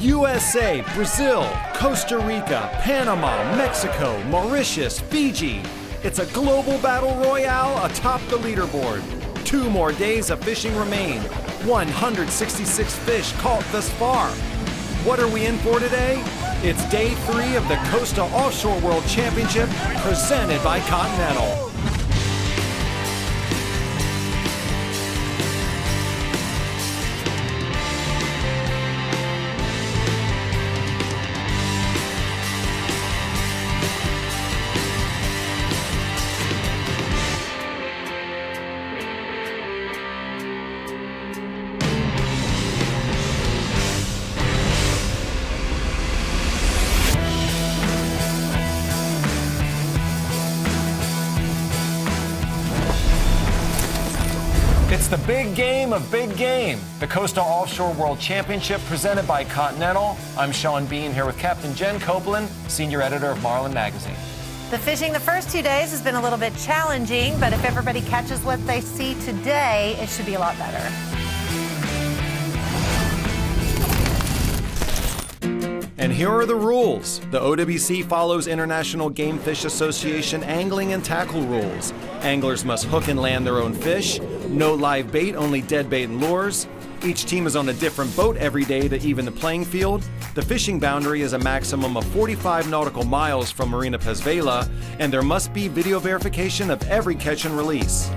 USA, Brazil, Costa Rica, Panama, Mexico, Mauritius, Fiji. It's a global battle royale atop the leaderboard. 2 more days of fishing remain. 166 fish caught thus far. What are we in for today? It's day 3 of the Costa Offshore World Championship presented by Continental. It's the big game of big game, the Costa Offshore World Championship presented by Continental. I'm Sean Bean here with Captain Jen Copeland, senior editor of Marlin magazine. The fishing the first 2 days has been a little bit challenging, but if everybody catches what they see today, it should be a lot better. And here are the rules. The OWC follows International Game Fish Association angling and tackle rules. Anglers must hook and land their own fish. No live bait, only dead bait and lures. Each team is on a different boat every day to even the playing field. The fishing boundary is a maximum of 45 nautical miles from Marina Pez Vela, and there must be video verification of every catch and release.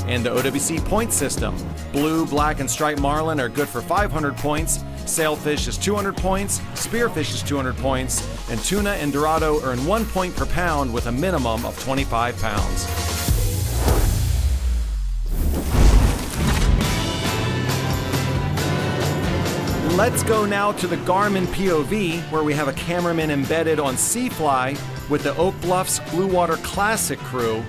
And the OWC point system. Blue, black, and striped marlin are good for 500 points. Sailfish is 200 points, spearfish is 200 points, and tuna and dorado earn 1 point per pound with a minimum of 25 pounds. Let's go now to the Garmin POV, where we have a cameraman embedded on Seafly with the Oak Bluffs Blue Water Classic crew.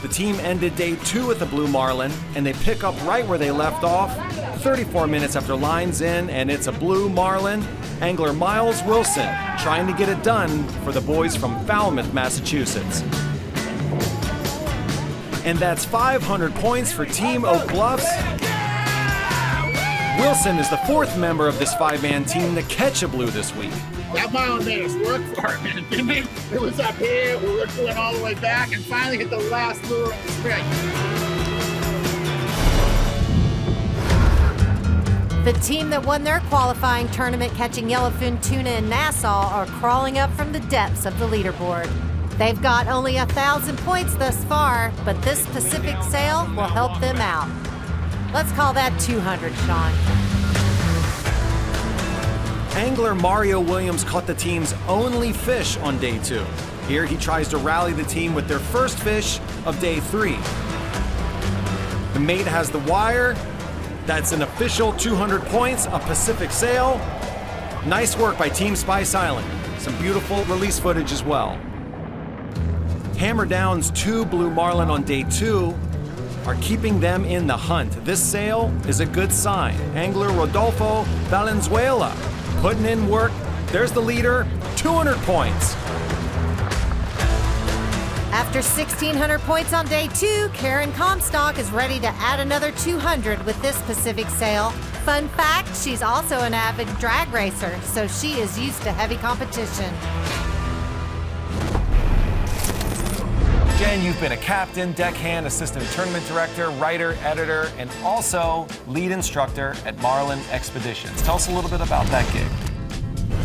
The team ended day 2 with the Blue Marlin, and they pick up right where they left off, 34 minutes after lines in, and it's a Blue Marlin. Angler Miles Wilson trying to get it done for the boys from Falmouth, Massachusetts. And that's 500 points for Team Oak Bluffs. Wilson is the 4th member of this 5-man team to catch a blue this week. That Marlin made us work for it, man, didn't it? It was up here, we were going all the way back, and finally hit the last lure in the string. The team that won their qualifying tournament catching yellowfin, tuna, and Nassau are crawling up from the depths of the leaderboard. They've got only 1,000 points thus far, but this Pacific sail will help them out. Let's call that 200, Sean. Angler Mario Williams caught the team's only fish on day 2. Here he tries to rally the team with their first fish of day 3. The mate has the wire. That's an official 200 points, a Pacific sail. Nice work by Team Spice Island. Some beautiful release footage as well. Hammer Down's 2 Blue Marlin on day 2 are keeping them in the hunt. This sail is a good sign. Angler Rodolfo Valenzuela putting in work. There's the leader, 200 points. After 1,600 points on day 2, Karen Comstock is ready to add another 200 with this Pacific sail. Fun fact, she's also an avid drag racer, so she is used to heavy competition. Jen, you've been a captain, deckhand, assistant tournament director, writer, editor, and also lead instructor at Marlin Expeditions. Tell us a little bit about that gig.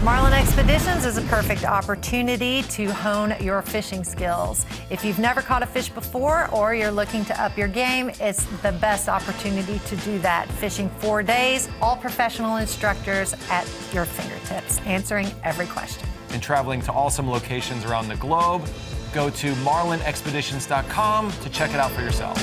Marlin Expeditions is a perfect opportunity to hone your fishing skills. If you've never caught a fish before or you're looking to up your game, it's the best opportunity to do that. Fishing 4 days, all professional instructors at your fingertips, answering every question. And traveling to awesome locations around the globe. Go to marlinexpeditions.com to check it out for yourself.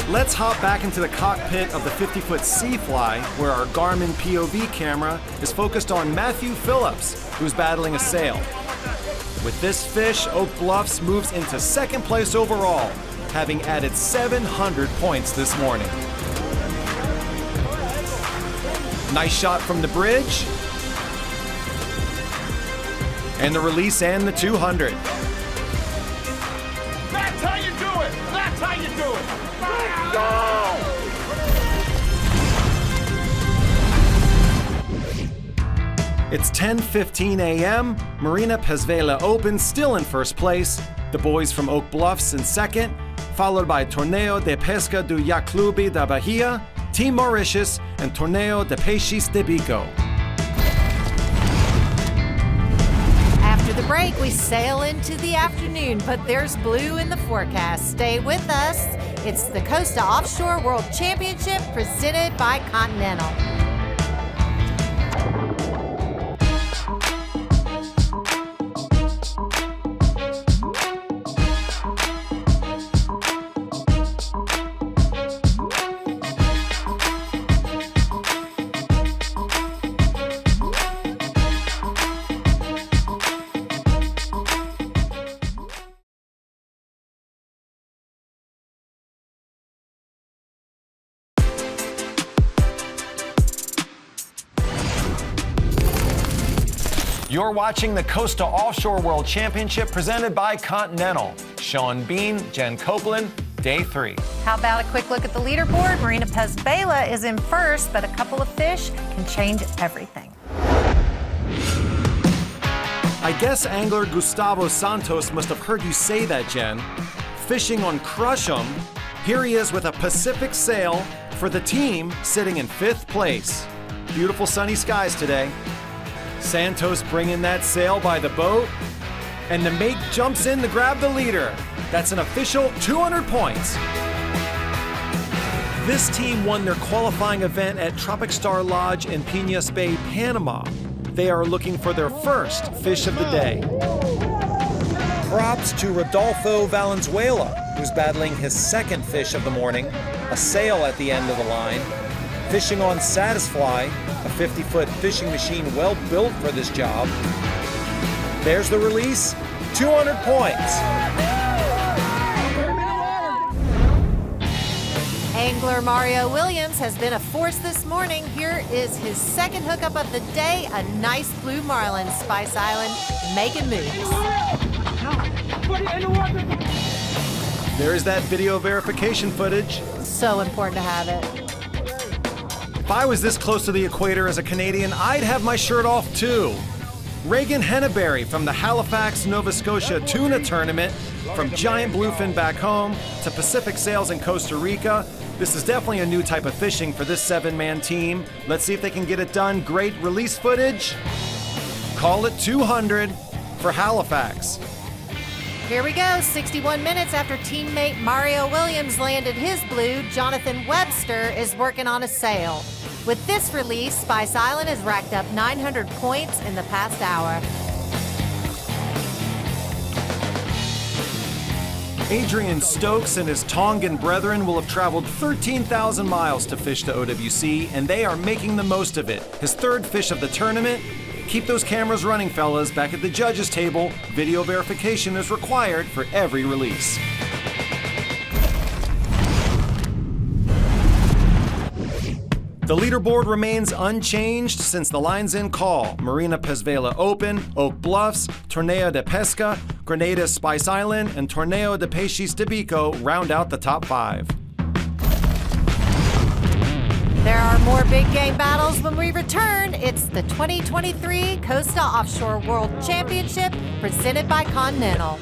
Let's hop back into the cockpit of the 50-foot Seafly, where our Garmin POV camera is focused on Matthew Phillips, who's battling a sail. With this fish, Oak Bluffs moves into 2nd place overall, having added 700 points this morning. Nice shot from the bridge. And the release and the 200. That's how you do it! That's how you do it! It's 10:15 a.m. Marina Pesvela Open still in first place. The boys from Oak Bluffs in second, followed by Torneo de Pesca do Clube da Bahia, Team Mauritius, and Torneo de Peixes de Bico. After the break, we sail into the afternoon, but there's blue in the forecast. Stay with us. It's the Costa Offshore World Championship presented by Continental. You're watching the Costa Offshore World Championship presented by Continental. Sean Bean, Jen Copeland, Day 3. How about a quick look at the leaderboard? Marina Pesvela is in first, but a couple of fish can change everything. I guess angler Gustavo Santos must have heard you say that, Jen. Fishing on Crush 'em, here he is with a Pacific sail for the team sitting in 5th place. Beautiful sunny skies today. Santos bringing that sail by the boat, and the mate jumps in to grab the leader. That's an official 200 points. This team won their qualifying event at Tropic Star Lodge in Piñas Bay, Panama. They are looking for their first fish of the day. Props to Rodolfo Valenzuela, who's battling his second fish of the morning, a sail at the end of the line. Fishing on Satisfly, a 50-foot fishing machine well built for this job. There's the release, 200 points. Angler Mario Williams has been a force this morning. Here is his second hookup of the day, a nice blue marlin, Spice Island, making moves. There's that video verification footage. So important to have it. If I was this close to the equator as a Canadian, I'd have my shirt off too. Reagan Henneberry from the Halifax, Nova Scotia tuna tournament, from giant bluefin back home to Pacific sails in Costa Rica. This is definitely a new type of fishing for this 7-man team. Let's see if they can get it done. Great release footage. Call it 200 for Halifax. Here we go, 61 minutes after teammate Mario Williams landed his blue, Jonathan Webster is working on a sail. With this release, Spice Island has racked up 900 points in the past hour. Adrian Stokes and his Tongan brethren will have traveled 13,000 miles to fish the OWC, and they are making the most of it. His third fish of the tournament. Keep those cameras running, fellas. Back at the judges' table, video verification is required for every release. The leaderboard remains unchanged since the line's in call. Marina Pesvela Open, Oak Bluffs, Torneo de Pesca, Grenada Spice Island, and Torneo de Peixes de Bico round out the top 5. There are more big game battles when we return. It's the 2023 Costa Offshore World Championship presented by Continental.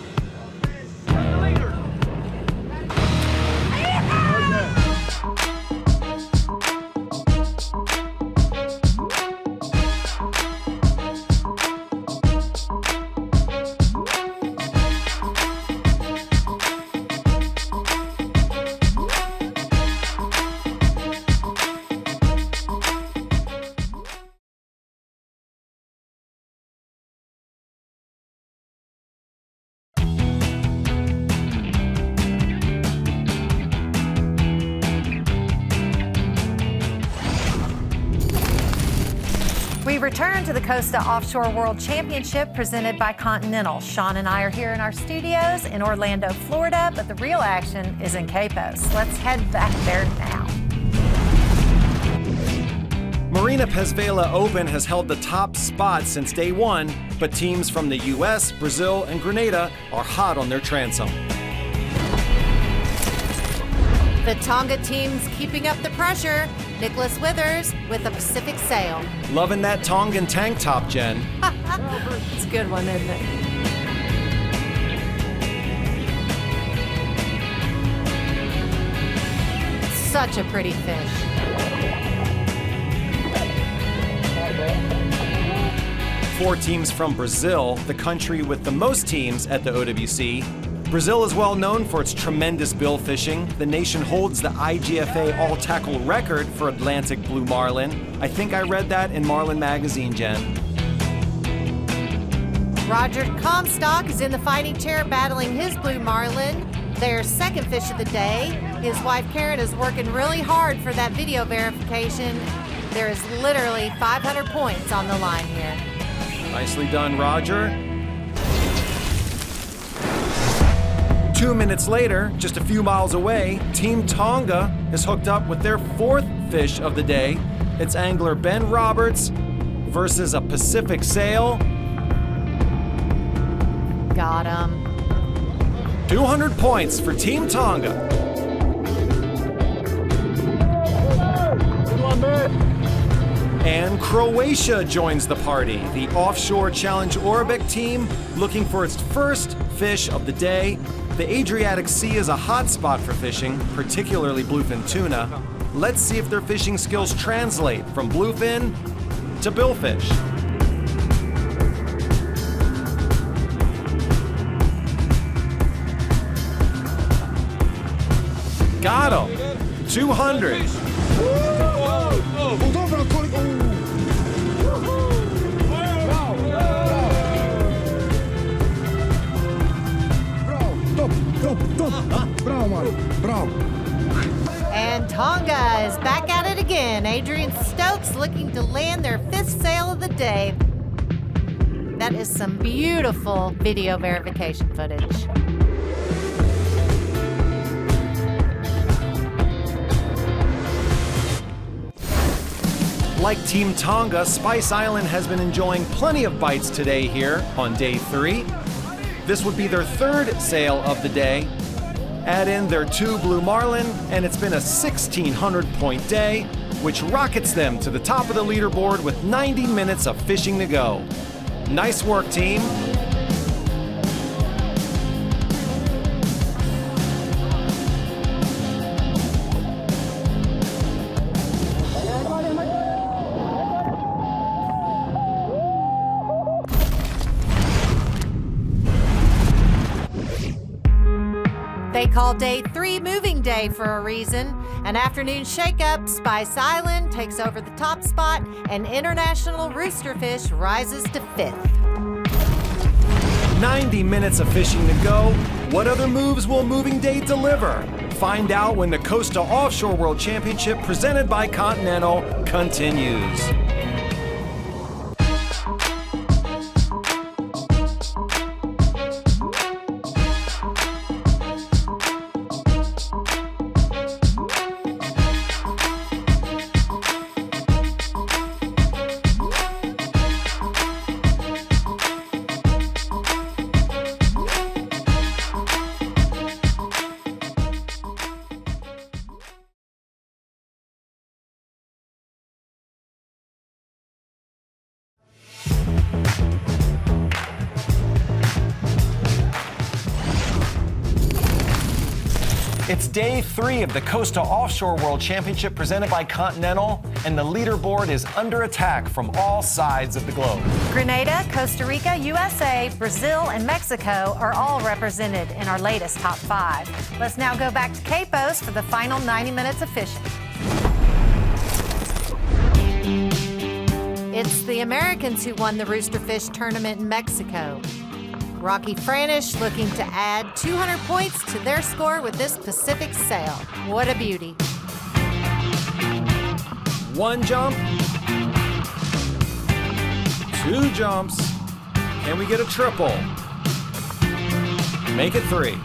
We return to the Costa Offshore World Championship presented by Continental. Sean and I are here in our studios in Orlando, Florida, but the real action is in Capos. Let's head back there now. Marina Pesvela Open has held the top spot since day one, but teams from the US, Brazil, and Grenada are hot on their transom. The Tonga team's keeping up the pressure. Nicholas Withers with a Pacific sail. Loving that Tongan tank top, Jen. It's a good one, isn't it? Such a pretty fish. Four teams from Brazil, the country with the most teams at the OWC. Brazil is well known for its tremendous bill fishing. The nation holds the IGFA all-tackle record for Atlantic blue marlin. I think I read that in Marlin magazine, Jen. Roger Comstock is in the fighting chair battling his blue marlin, their second fish of the day. His wife Karen is working really hard for that video verification. There is literally 500 points on the line here. Nicely done, Roger. 2 minutes later, just a few miles away, Team Tonga is hooked up with their fourth fish of the day. It's angler Ben Roberts versus a Pacific sail. Got him. 200 points for Team Tonga. And Croatia joins the party. The Offshore Challenge Orbic team looking for its first fish of the day. The Adriatic Sea is a hot spot for fishing, particularly bluefin tuna. Let's see if their fishing skills translate from bluefin to billfish. Got him. 200. And Tonga is back at it again. Adrian Stokes looking to land their fifth sail of the day. That is some beautiful video verification footage. Like Team Tonga, Spice Island has been enjoying plenty of bites today here on day 3. This would be their third sail of the day. Add in their 2 blue marlin, and it's been a 1,600-point day, which rockets them to the top of the leaderboard with 90 minutes of fishing to go. Nice work, team. They call day 3 moving day for a reason. An afternoon shakeup, Spice Island takes over the top spot, and International Roosterfish rises to 5th. 90 minutes of fishing to go. What other moves will moving day deliver? Find out when the Costa Offshore World Championship presented by Continental continues. It's day 3 of the Costa Offshore World Championship presented by Continental, and the leaderboard is under attack from all sides of the globe. Grenada, Costa Rica, USA, Brazil, and Mexico are all represented in our latest top 5. Let's now go back to Capos for the final 90 minutes of fishing. It's the Americans who won the Roosterfish tournament in Mexico. Rocky Franish looking to add 200 points to their score with this Pacific sail. What a beauty. 1 jump. 2 jumps. Can we get a triple? Make it 3.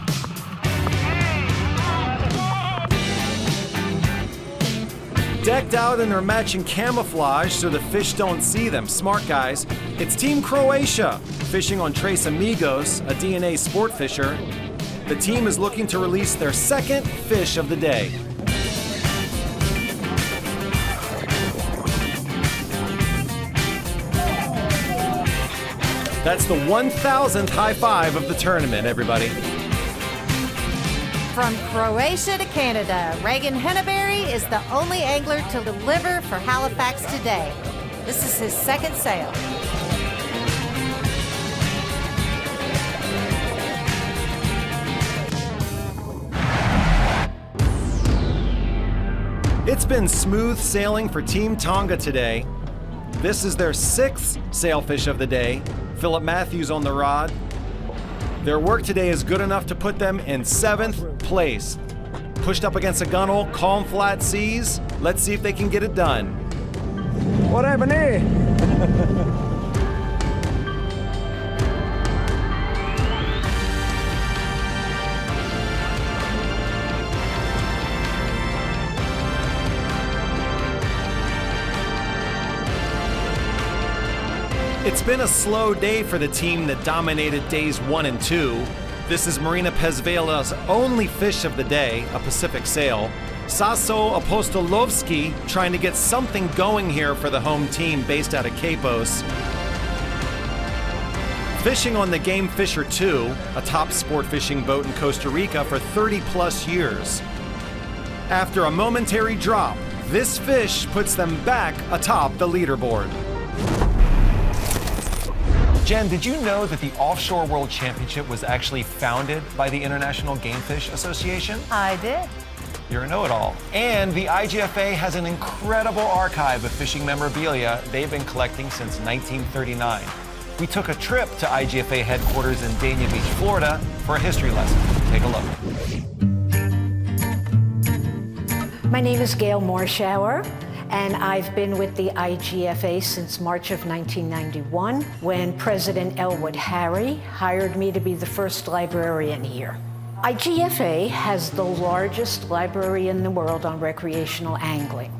Decked out in their matching camouflage so the fish don't see them. Smart guys. It's Team Croatia, fishing on Tres Amigos, a DNA sport fisher. The team is looking to release their second fish of the day. That's the 1,000th high five of the tournament, everybody. From Croatia to Canada, Reagan Henneberry is the only angler to deliver for Halifax today. This is his second sail. It's been smooth sailing for Team Tonga today. This is their 6th sailfish of the day. Philip Matthews on the rod. Their work today is good enough to put them in 7th place. Pushed up against a gunnel, calm, flat seas. Let's see if they can get it done. What happened here? It's been a slow day for the team that dominated days 1 and 2. This is Marina Pezvela's only fish of the day, a Pacific sail. Saso Apostolovsky trying to get something going here for the home team based out of Capos. Fishing on the Game Fisher 2, a top sport fishing boat in Costa Rica for 30 plus years. After a momentary drop, this fish puts them back atop the leaderboard. Jen, did you know that the Offshore World Championship was actually founded by the International Game Fish Association? I did. You're a know-it-all. And the IGFA has an incredible archive of fishing memorabilia they've been collecting since 1939. We took a trip to IGFA headquarters in Dania Beach, Florida for a history lesson. Take a look. My name is Gail Morshower, and I've been with the IGFA since March of 1991, when President Elwood Harry hired me to be the first librarian here. IGFA has the largest library in the world on recreational angling.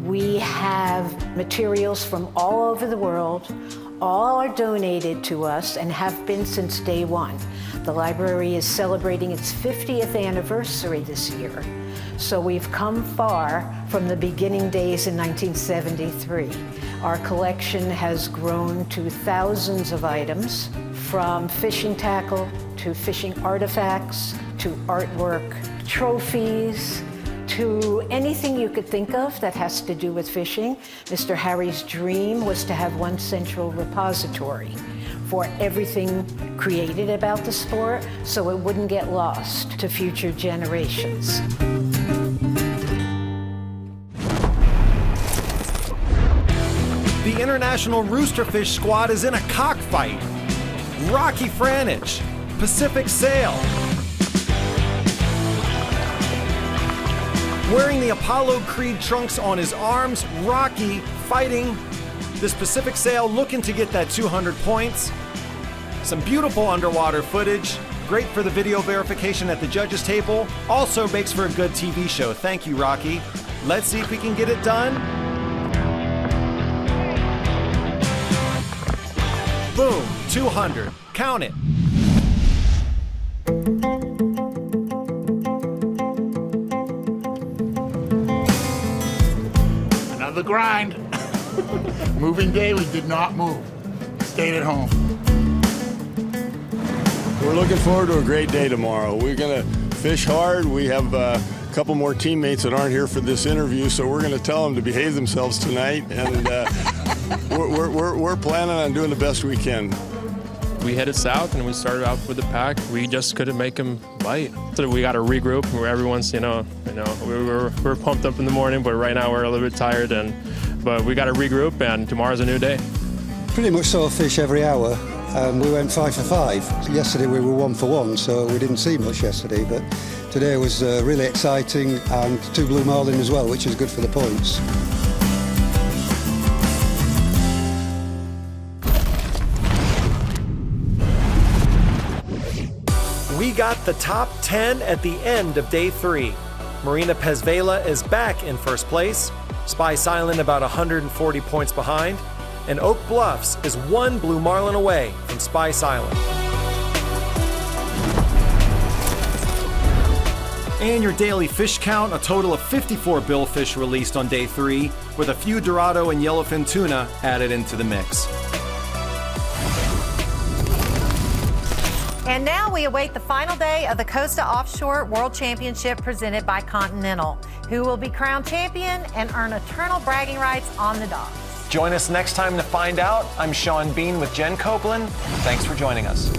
We have materials from all over the world. All are donated to us and have been since day one. The library is celebrating its 50th anniversary this year. So we've come far from the beginning days in 1973. Our collection has grown to thousands of items, from fishing tackle to fishing artifacts, to artwork, trophies, to anything you could think of that has to do with fishing. Mr. Harry's dream was to have one central repository for everything created about the sport, so it wouldn't get lost to future generations. The International Roosterfish squad is in a cockfight. Rocky Franich, Pacific sail. Wearing the Apollo Creed trunks on his arms, Rocky fighting this Pacific sail, looking to get that 200 points. Some beautiful underwater footage, great for the video verification at the judges table, also makes for a good TV show. Thank you, Rocky. Let's see if we can get it done. Boom, 200, count it. Another grind. Moving day, we did not move. Stayed at home. We're looking forward to a great day tomorrow. We're going to fish hard. We have a couple more teammates that aren't here for this interview, so we're going to tell them to behave themselves tonight, and we're planning on doing the best we can. We headed south and we started out with the pack. We just couldn't make them bite. So we got to regroup. Where everyone's, we were pumped up in the morning, but right now we're a little bit tired. But we got to regroup, and tomorrow's a new day. Pretty much saw a fish every hour. We went 5 for 5. Yesterday we were 1 for 1, so we didn't see much yesterday. But today was really exciting, and 2 blue marlin as well, which is good for the points. We got the top 10 at the end of day 3. Marina Pezvela is back in first place, Spice Island about 140 points behind, and Oak Bluffs is 1 blue marlin away from Spice Island. And your daily fish count, a total of 54 billfish released on day 3, with a few dorado and yellowfin tuna added into the mix. And now we await the final day of the Costa Offshore World Championship presented by Continental, who will be crowned champion and earn eternal bragging rights on the docks. Join us next time to find out. I'm Sean Bean with Jen Copeland. Thanks for joining us.